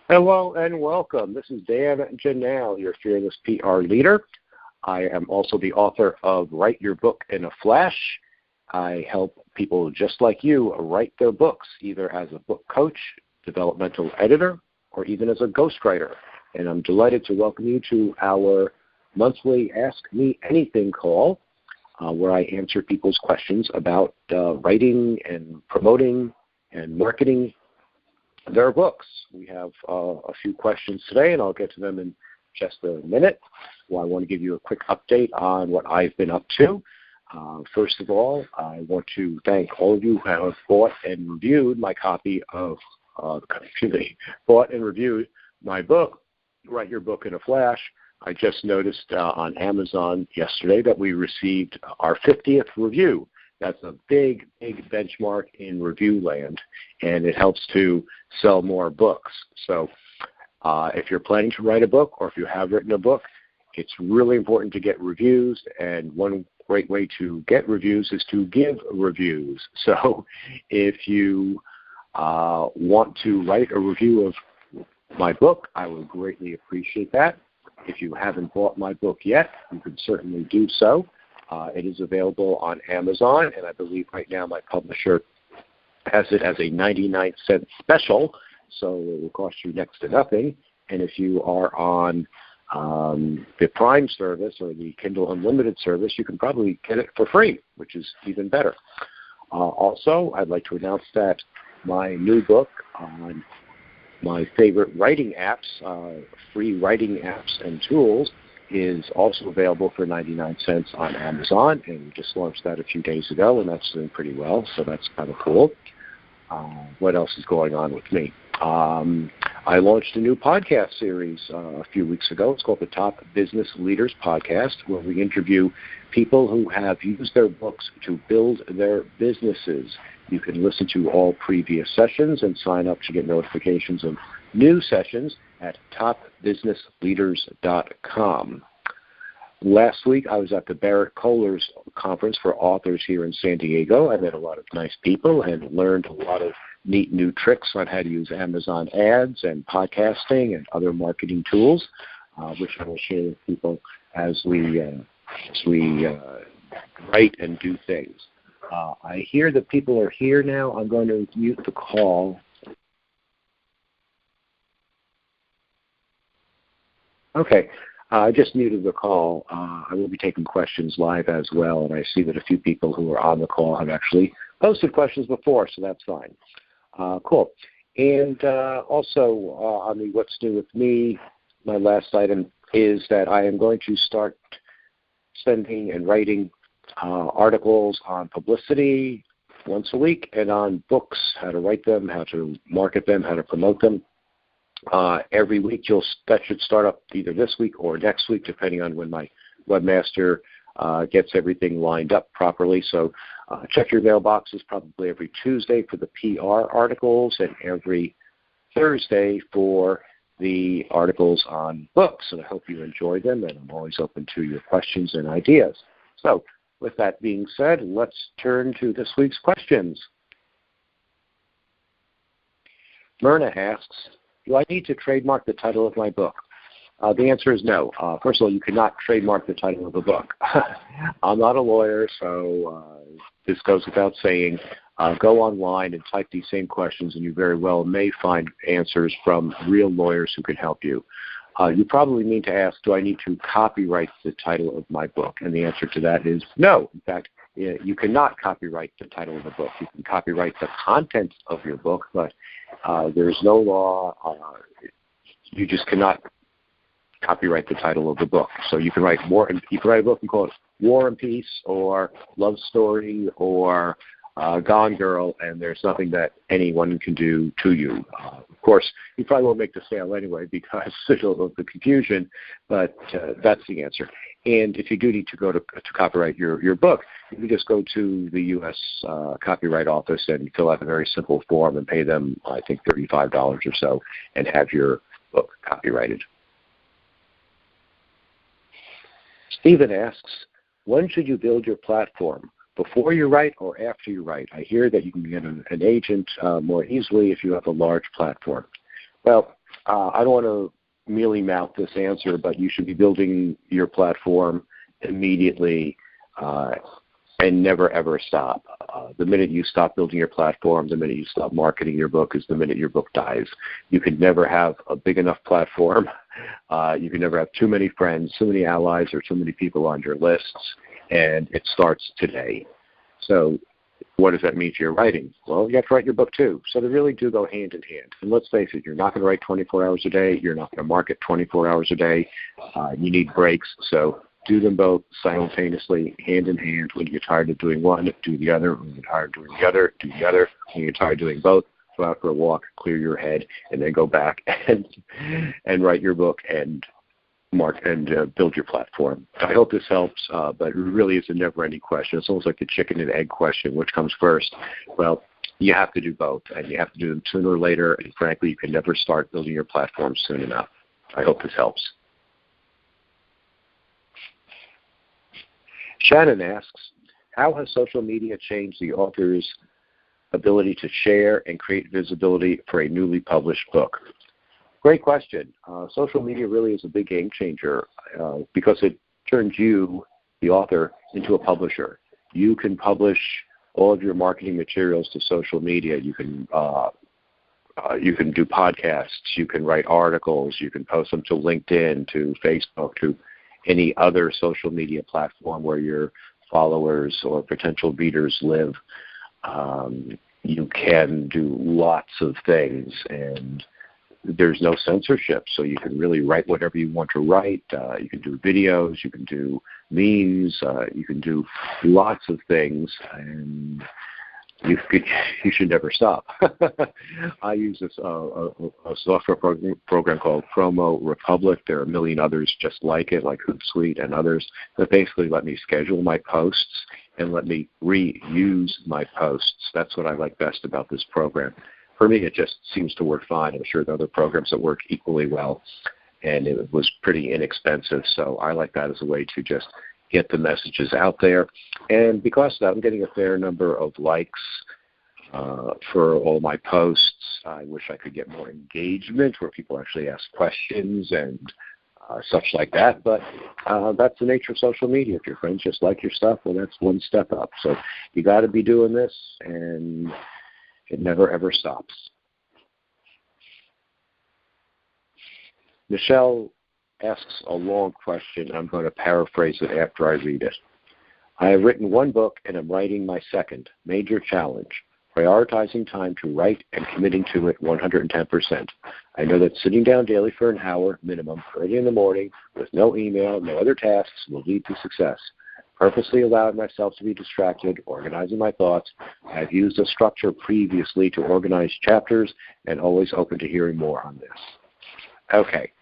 Hello and welcome. This is Dan Janal, your fearless PR leader. I am also the author of Write Your Book in a Flash. I help people just like you write their books, either as a book coach, developmental editor, or even as a ghostwriter. And I'm delighted to welcome you to our monthly Ask Me Anything call, where I answer people's questions about writing and promoting and marketing their books. We have a few questions today, and I'll get to them in just a minute. Well, I want to give you a quick update on what I've been up to. First of all, I want to thank all of you who have bought and reviewed my copy of, bought and reviewed my book, Write Your Book in a Flash. I just noticed on Amazon yesterday that we received our 50th review. That's a big, big benchmark in review land, and it helps to sell more books. So if you're planning to write a book, or if you have written a book, it's really important to get reviews, and one great way to get reviews is to give reviews. So if you want to write a review of my book, I would greatly appreciate that. If you haven't bought my book yet, you can certainly do so. It is available on Amazon, and I believe right now my publisher has it as a 99-cent special, so it will cost you next to nothing. And if you are on the Prime service or the Kindle Unlimited service, you can probably get it for free, which is even better. Also, I'd like to announce that my new book on my favorite writing apps, free writing apps and tools, is also available for 99 cents on Amazon, and we just launched that a few days ago, and that's doing pretty well, so that's kind of cool. What else is going on with me? I launched a new podcast series a few weeks ago. It's called the Top Business Leaders Podcast, where we interview people who have used their books to build their businesses. You can listen to all previous sessions and sign up to get notifications of new sessions at topbusinessleaders.com. Last week, I was at the Barrett Kohler's conference for authors here in San Diego. I met a lot of nice people and learned a lot of neat new tricks on how to use Amazon ads and podcasting and other marketing tools, which I will share with people as we write and do things. I hear that people are here now. I'm going to mute the call. Okay, I just muted the call. I will be taking questions live as well, and I see that a few people who are on the call have actually posted questions before, so that's fine. Cool. And also on the What's New with Me, my last item is that I am going to start sending and writing articles on publicity once a week, and on books, how to write them, how to market them, how to promote them. Every week, that should start up either this week or next week, depending on when my webmaster gets everything lined up properly. So check your mailboxes probably every Tuesday for the PR articles, and every Thursday for the articles on books. And I hope you enjoy them, and I'm always open to your questions and ideas. So with that being said, let's turn to this week's questions. Myrna asks, do I need to trademark the title of my book? The answer is no. First of all, you cannot trademark the title of a book. I'm not a lawyer, so this goes without saying. Go online and type these same questions, and you very well may find answers from real lawyers who can help you. You probably mean to ask, do I need to copyright the title of my book? And the answer to that is no. In fact, you cannot copyright the title of the book. You can copyright the content of your book, but there's no law. You just cannot copyright the title of the book. So you can write a book and call it War and Peace or Love Story or Gone Girl, and there's nothing that anyone can do to you. Of course, you probably won't make the sale anyway because of the confusion, but that's the answer. And if you do need to go to copyright your book, you can just go to the U.S. Copyright Office and fill out a very simple form and pay them, I think, $35 or so, and have your book copyrighted. Stephen asks, when should you build your platform? Before you write or after you write? I hear that you can get an agent more easily if you have a large platform. Well, I don't want to mealy mouth this answer, but you should be building your platform immediately and never, ever stop. The minute you stop building your platform, the minute you stop marketing your book is the minute your book dies. You can never have a big enough platform. You can never have too many friends, too many allies, or too many people on your lists, and it starts today. So what does that mean to your writing? Well, you have to write your book too. So they really do go hand in hand. And let's face it, you're not going to write 24 hours a day. You're not going to market 24 hours a day. You need breaks. So do them both simultaneously, hand in hand. When you get tired of doing one, do the other. When you get tired of doing the other, do the other. When you're tired of doing both, go out for a walk, clear your head, and then go back and write your book and build your platform. I hope this helps, but it really is a never-ending question. It's almost like the chicken and egg question, which comes first? Well, you have to do both, and you have to do them sooner or later, and frankly, you can never start building your platform soon enough. I hope this helps. Shannon asks, how has social media changed the author's ability to share and create visibility for a newly published book? Great question. Social media really is a big game changer because it turns you, the author, into a publisher. You can publish all of your marketing materials to social media. You can do podcasts. You can write articles. You can post them to LinkedIn, to Facebook, to any other social media platform where your followers or potential readers live. You can do lots of things, and there's no censorship, so you can really write whatever you want to write. You can do videos, you can do memes, you can do lots of things, and you should never stop. I use this a software program called Promo Republic. There are a million others just like it, like Hootsuite and others, that basically let me schedule my posts and let me reuse my posts. That's what I like best about this program. For me, it just seems to work fine. I'm sure there are other programs that work equally well, and it was pretty inexpensive, so I like that as a way to just get the messages out there. And because of that, I'm getting a fair number of likes for all my posts. I wish I could get more engagement where people actually ask questions and such like that, but that's the nature of social media. If your friends just like your stuff, well, that's one step up. So you got to be doing this, and it never, ever stops. Michelle asks a long question. I'm going to paraphrase it after I read it. I have written one book, and I'm writing my second. Major challenge. Prioritizing time to write and committing to it 110%. I know that sitting down daily for an hour minimum, early in the morning, with no email, no other tasks, will lead to success. Purposely allowed myself to be distracted, organizing my thoughts. I've used a structure previously to organize chapters and always open to hearing more on this. Okay.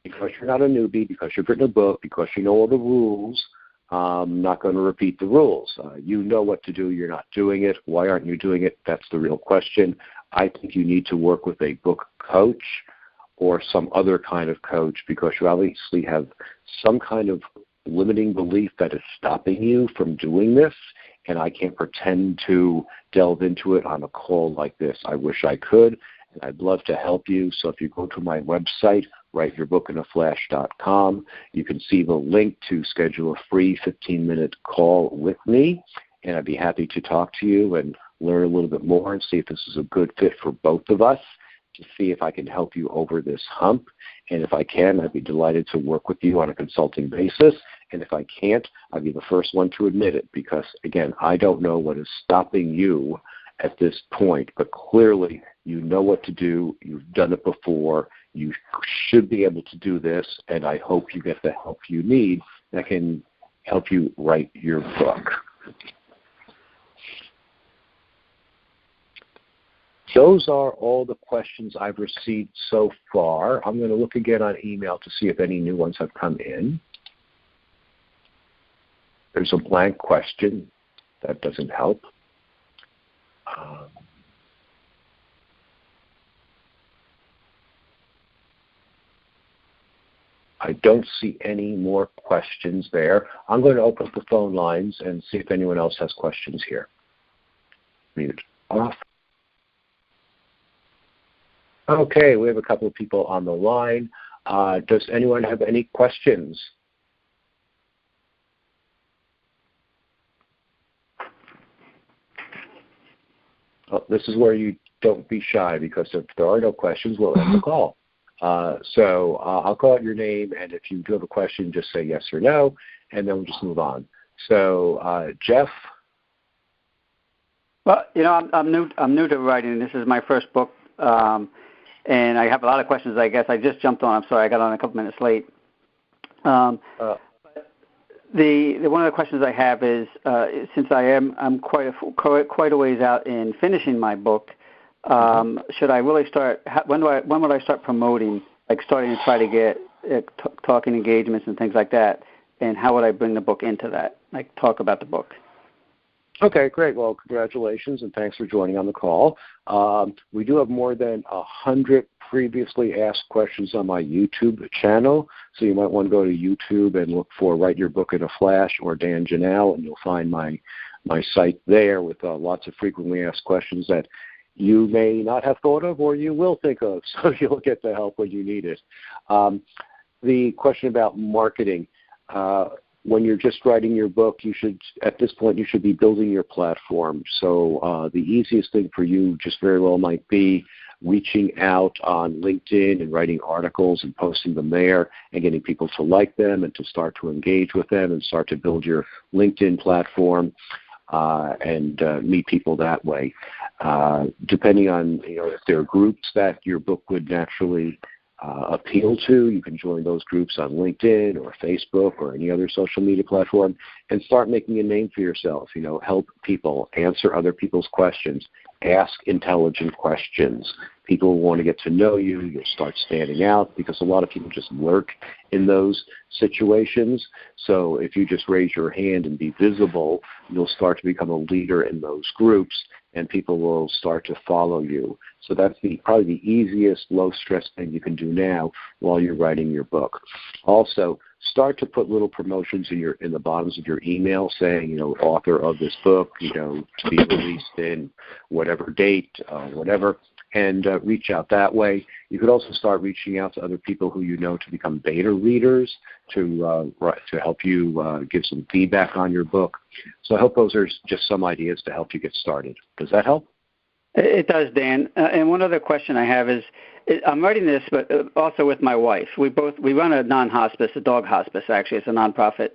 Because you're not a newbie, because you've written a book, because you know all the rules, I'm not going to repeat the rules. You know what to do. You're not doing it. Why aren't you doing it? That's the real question. I think you need to work with a book coach or some other kind of coach because you obviously have some kind of limiting belief that is stopping you from doing this, and I can't pretend to delve into it on a call like this. I wish I could, and I'd love to help you. So if you go to my website, writeyourbookinaflash.com, you can see the link to schedule a free 15-minute call with me, and I'd be happy to talk to you and learn a little bit more and see if this is a good fit for both of us, to see if I can help you over this hump. And if I can, I'd be delighted to work with you on a consulting basis. And if I can't, I'd be the first one to admit it because, again, I don't know what is stopping you at this point, but clearly you know what to do. You've done it before. You should be able to do this, and I hope you get the help you need that can help you write your book. Those are all the questions I've received so far. I'm going to look again on email to see if any new ones have come in. There's a blank question. That doesn't help. I don't see any more questions there. I'm going to open up the phone lines and see if anyone else has questions here. Mute off. Okay, we have a couple of people on the line. Does anyone have any questions? Oh, this is where you don't be shy, because if there are no questions, we'll end the call. So I'll call out your name, and if you do have a question, just say yes or no, and then we'll just move on. So, Jeff? Well, I'm new to writing. This is my first book, and I have a lot of questions. I guess I just jumped on. I'm sorry, I got on a couple minutes late. The one of the questions I have is, since I'm quite a ways out in finishing my book, should I really start? When would I start promoting? Like starting to try to get talking engagements and things like that, and how would I bring the book into that? Like talk about the book. Okay, great. Well, congratulations, and thanks for joining on the call. We do have more than 100 previously asked questions on my YouTube channel, so you might want to go to YouTube and look for Write Your Book in a Flash or Dan Janal, and you'll find my site there with lots of frequently asked questions that you may not have thought of or you will think of, so you'll get the help when you need it. The question about marketing. When you're just writing your book, at this point, you should be building your platform. So the easiest thing for you just very well might be reaching out on LinkedIn and writing articles and posting them there and getting people to like them and to start to engage with them and start to build your LinkedIn platform and meet people that way. Depending on if there are groups that your book would naturally appeal to, you can join those groups on LinkedIn or Facebook or any other social media platform and start making a name for yourself. Help people, answer other people's questions, ask intelligent questions. People want to get to know you. You'll start standing out because a lot of people just lurk in those situations. So if you just raise your hand and be visible, you'll start to become a leader in those groups, and people will start to follow you. So that's probably the easiest, low-stress thing you can do now while you're writing your book. Also, start to put little promotions in the bottoms of your email saying, author of this book, to be released in whatever date, whatever, and reach out that way. You could also start reaching out to other people who to become beta readers to help you give some feedback on your book. So I hope those are just some ideas to help you get started. Does that help? It does, Dan. And one other question I have is, I'm writing this, but also with my wife. We run a non-hospice, a dog hospice, actually. It's a nonprofit.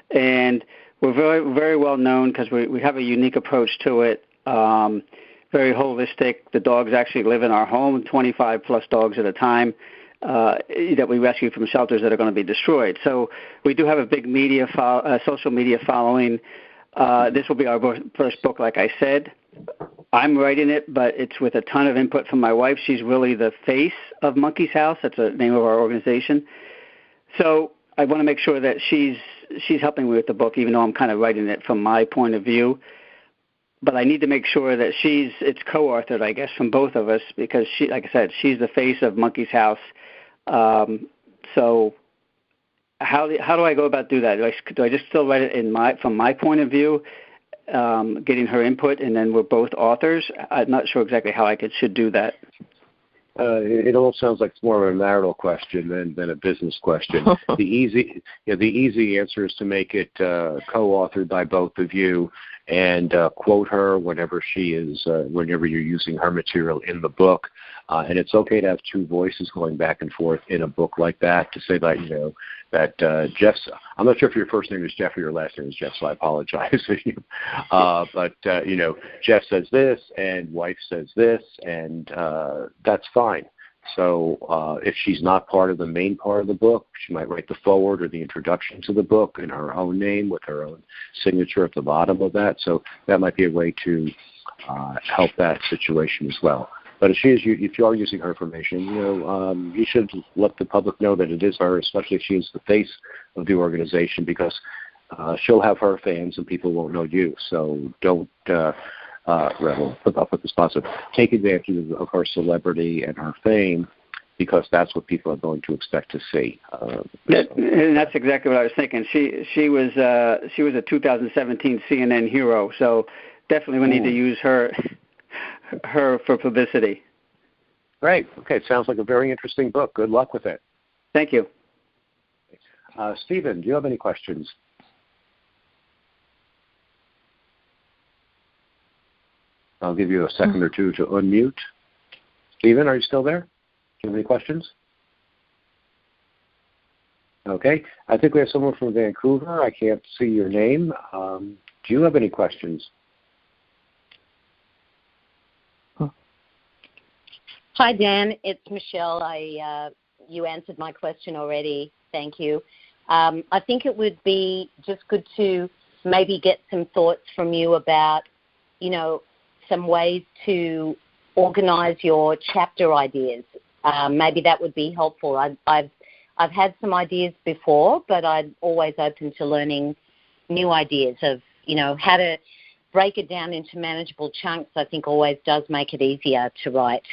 And we're very, very well known because we have a unique approach to it. Very holistic. The dogs actually live in our home, 25-plus dogs at a time that we rescue from shelters that are going to be destroyed. So we do have a big social media following. This will be our first book, like I said. I'm writing it, but it's with a ton of input from my wife. She's really the face of Monkey's House. That's the name of our organization. So I want to make sure that she's helping me with the book, even though I'm kind of writing it from my point of view. But I need to make sure that it's co-authored, I guess, from both of us because she, like I said, she's the face of Monkey's House. So how do I go about do that? Do I just still write it from my point of view, getting her input, and then we're both authors? I'm not sure exactly how I should do that. It all sounds like it's more of a marital question than a business question. The easy answer is to make it co-authored by both of you and quote her whenever you're using her material in the book. And it's okay to have two voices going back and forth in a book like that to say that, that Jeff's, I'm not sure if your first name is Jeff or your last name is Jeff, so I apologize to you. But Jeff says this and wife says this, and that's fine. So if she's not part of the main part of the book, she might write the foreword or the introduction to the book in her own name with her own signature at the bottom of that. So that might be a way to help that situation as well. But if you are using her information, you should let the public know that it is her, especially if she is the face of the organization, because she'll have her fans and people won't know you. So don't put this positive. Take advantage of her celebrity and her fame, because that's what people are going to expect to see. And that's exactly what I was thinking. She was a 2017 CNN hero, so definitely we need to use her for publicity. Great. Okay, it sounds like a very interesting book. Good luck with it. Thank you. Stephen, do you have any questions? I'll give you a second or two to unmute. Stephen, are you still there? Do you have any questions? Okay. I think we have someone from Vancouver. I can't see your name. Do you have any questions? Hi, Dan. It's Michelle. You answered my question already. Thank you. I think it would be just good to maybe get some thoughts from you about, some ways to organize your chapter ideas. Maybe that would be helpful. I've had some ideas before, but I'm always open to learning new ideas of, how to break it down into manageable chunks. I think always does make it easier to write.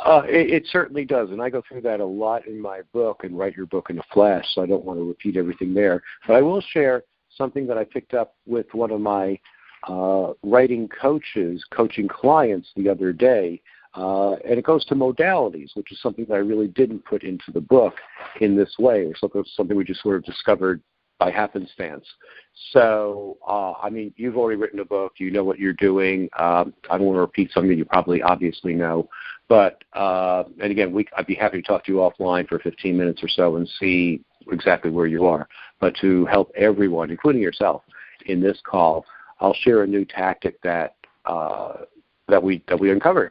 It certainly does, and I go through that a lot in my book and Write Your Book in a Flash, so I don't want to repeat everything there. But I will share something that I picked up with one of my writing coaches, coaching clients the other day, and it goes to modalities, which is something that I really didn't put into the book in this way, or something we just sort of discovered by happenstance. So, you've already written a book. You know what you're doing. I don't want to repeat something that you probably obviously know. But, and again, I'd be happy to talk to you offline for 15 minutes or so and see exactly where you are. But to help everyone, including yourself, in this call, I'll share a new tactic that we uncovered.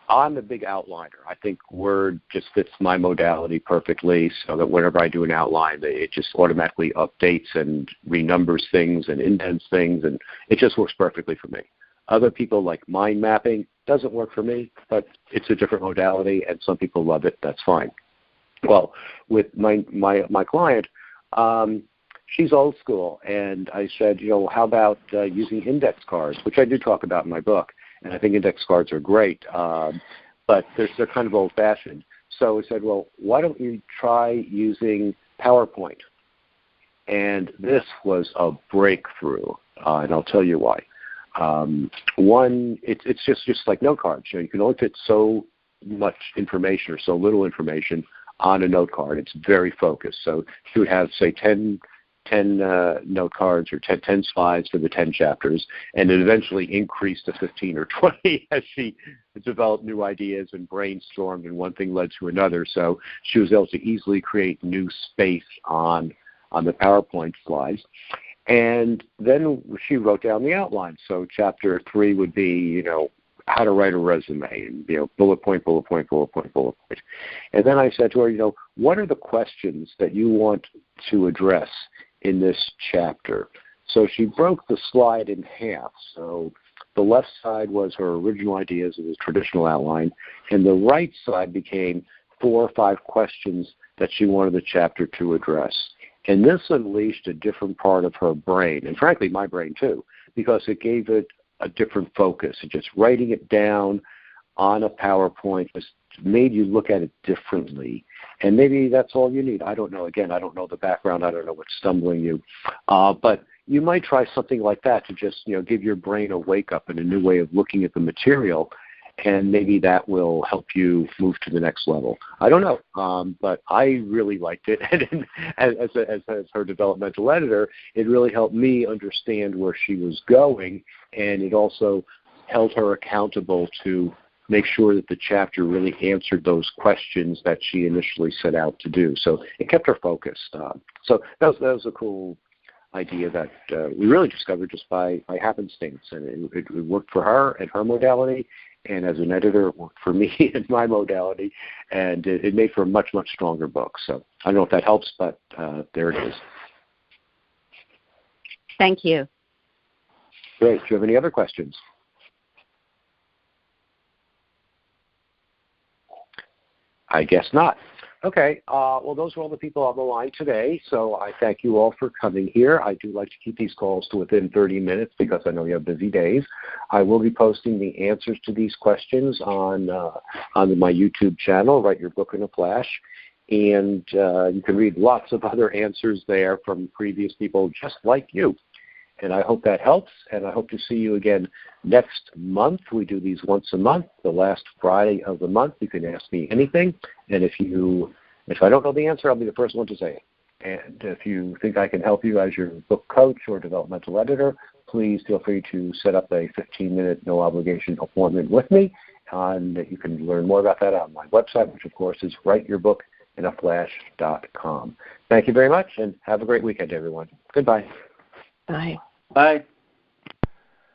I'm a big outliner. I think Word just fits my modality perfectly, so that whenever I do an outline, it just automatically updates and renumbers things and indents things, and it just works perfectly for me. Other people like mind mapping. Doesn't work for me, but it's a different modality, and some people love it. That's fine. Well, with my client, she's old school, and I said, how about using index cards, which I do talk about in my book, and I think index cards are great, but they're kind of old-fashioned. So I said, well, why don't you try using PowerPoint? And this was a breakthrough, and I'll tell you why. One, it's just like note cards. You can only fit so much information or so little information on a note card. It's very focused. So she would have, say, 10 note cards or 10 slides for the 10 chapters, and it eventually increased to 15 or 20 as she developed new ideas and brainstormed, and one thing led to another. So she was able to easily create new space on the PowerPoint slides. And then she wrote down the outline. So chapter 3 would be, how to write a resume, and, bullet point, bullet point, bullet point, bullet point. And then I said to her, what are the questions that you want to address in this chapter? So she broke the slide in half. So the left side was her original ideas of the traditional outline, and the right side became 4 or 5 questions that she wanted the chapter to address. And this unleashed a different part of her brain, and frankly my brain too, because it gave it a different focus. And just writing it down on a PowerPoint just made you look at it differently. And maybe that's all you need. I don't know. Again, I don't know the background. I don't know what's stumbling you. But you might try something like that to just give your brain a wake-up and a new way of looking at the material, and maybe that will help you move to the next level. I don't know, but I really liked it. And as her developmental editor, it really helped me understand where she was going, and it also held her accountable to make sure that the chapter really answered those questions that she initially set out to do. So it kept her focused. So that was a cool idea that we really discovered just by happenstance, and it worked for her and her modality. And as an editor, it worked for me in my modality, and it made for a much, much stronger book. So I don't know if that helps, but there it is. Thank you. Great. Do you have any other questions? I guess not. Okay. Well, those are all the people on the line today, so I thank you all for coming here. I do like to keep these calls to within 30 minutes because I know you have busy days. I will be posting the answers to these questions on my YouTube channel, Write Your Book in a Flash, and you can read lots of other answers there from previous people just like you. And I hope that helps, and I hope to see you again next month. We do these once a month, the last Friday of the month. You can ask me anything, and if I don't know the answer, I'll be the first one to say it. And if you think I can help you as your book coach or developmental editor, please feel free to set up a 15-minute no-obligation appointment with me, and you can learn more about that on my website, which, of course, is writeyourbookinaflash.com. Thank you very much, and have a great weekend, everyone. Goodbye. Bye. Bye.